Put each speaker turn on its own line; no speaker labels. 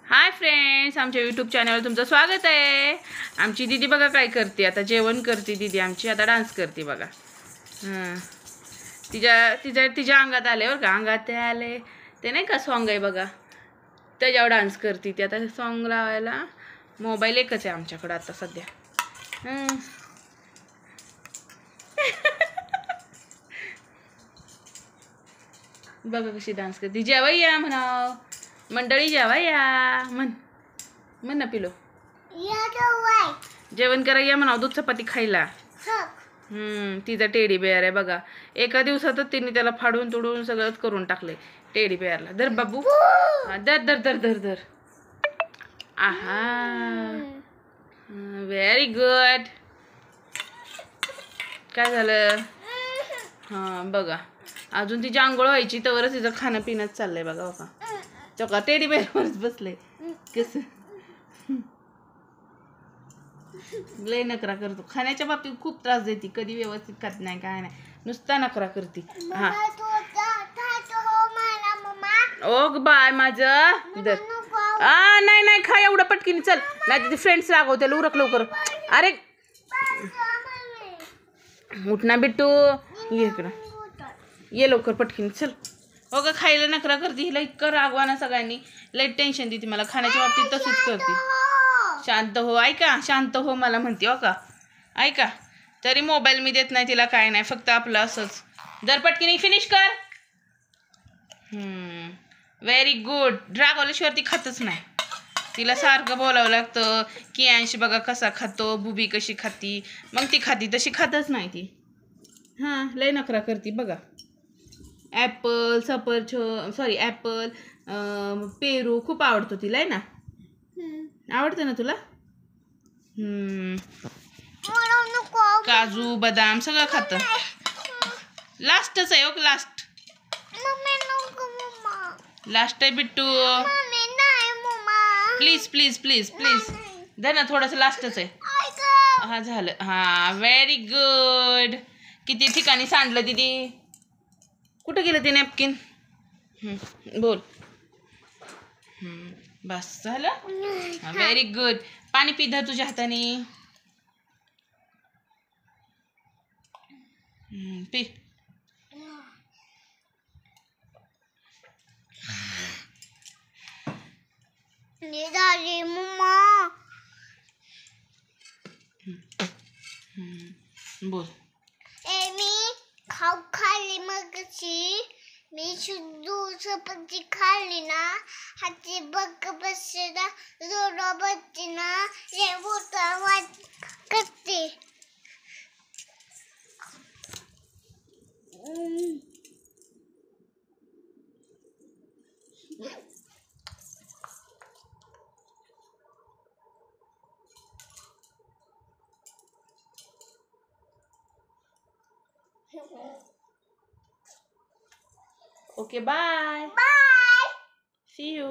Hi friends, आमच्या YouTube चॅनलवर तुमचं स्वागत आहे। आमची दीदी बघा काय करते, आता जेवण करते दीदी आमची, आता डान्स करते बघा। तिच्या अंगात आले बरं का, अंगात ते आले ते नाही का सॉन्ग आहे बघा, त्याच्यावर डान्स करते ती। आता सॉन्ग लावायला मोबाईल एकच आहे आमच्याकडे आता सध्या। बघा कशी डान्स करते। जेवायया म्हणाव, मंडळी जेवायया म्हण ना पिलो, जेवण करायला म्हणाव, दूध चपाती खायला। तिचा टेडी बेअर आहे बघा, एका दिवसातच तिने त्याला फाडून तुडून सगळंच करून टाकले टेडी बेअरला। धर बाबू, धर धर धर धर धर। आहा, व्हेरी गुड। काय झालं? हां बघा, अजून तिची आंघोळ व्हायची तवरच तिचं खाणं पिणंच चाललंय बघा। हो का, चोका टेडी बेअरवरच बसले कसं, लय नकरा करतो खाण्याच्या बाबतीत, खूप त्रास देते, कधी व्यवस्थित खात नाही, काय नाही, नुसता नकरा करते। हा ओग बाय माझं, नाही नाही खा एवढं पटकीने, चल नाही तिथे फ्रेंड्स रागवते, उरक लवकर। अरे उठ ना बिट्टू, ये इकडं, ये लवकर पटकीने चल। हो का, खायला नकरा करते, हिला इतकं रागवा ना सगळ्यांनी, लई टेन्शन देते मला खाण्याच्या बाबतीत, तसंच करते। शांत हो, ऐका, शांत हो मला म्हणते। हो का, ऐका, तरी मोबाईल मी देत नाही तिला, काय नाही, फक्त आपलं असंच। जर पटकीने फिनिश कर। Very good. रागवल्याशिवाय ती खातच नाही, तिला सारखं बोलावं लागतं की अंश बघा कसा खातो, बुबी कशी खाती, मग ती खाती, तशी खातच नाही ती। हां लय नखरा करते बघा। ॲपल, ॲपल, पेरू खूप आवडतो तिला, आहे ना? आवडतं ना तुला? काजू बदाम सगळं खातं। लास्टच आहे, ओके लास्ट आहे Bittu, please please please please दे ना थोडंसं, लास्टच आहे। हा झालं, हा व्हेरी गुड। किती ठिकाणी सांडलं दीदी, कुठं गेलं ते नॅपकिन? बोल, बस झालं, व्हेरी गुड। पाणी पी, धर तुझ्या हाताने, पी। बोल,
मी खाऊ खाल्ली, मगची मी दूध चपाती खाल्ली ना, हाती बघ बसते ना, जोडा बसते ना, रे बोटा वाट करते।
Okay bye,
bye,
see you.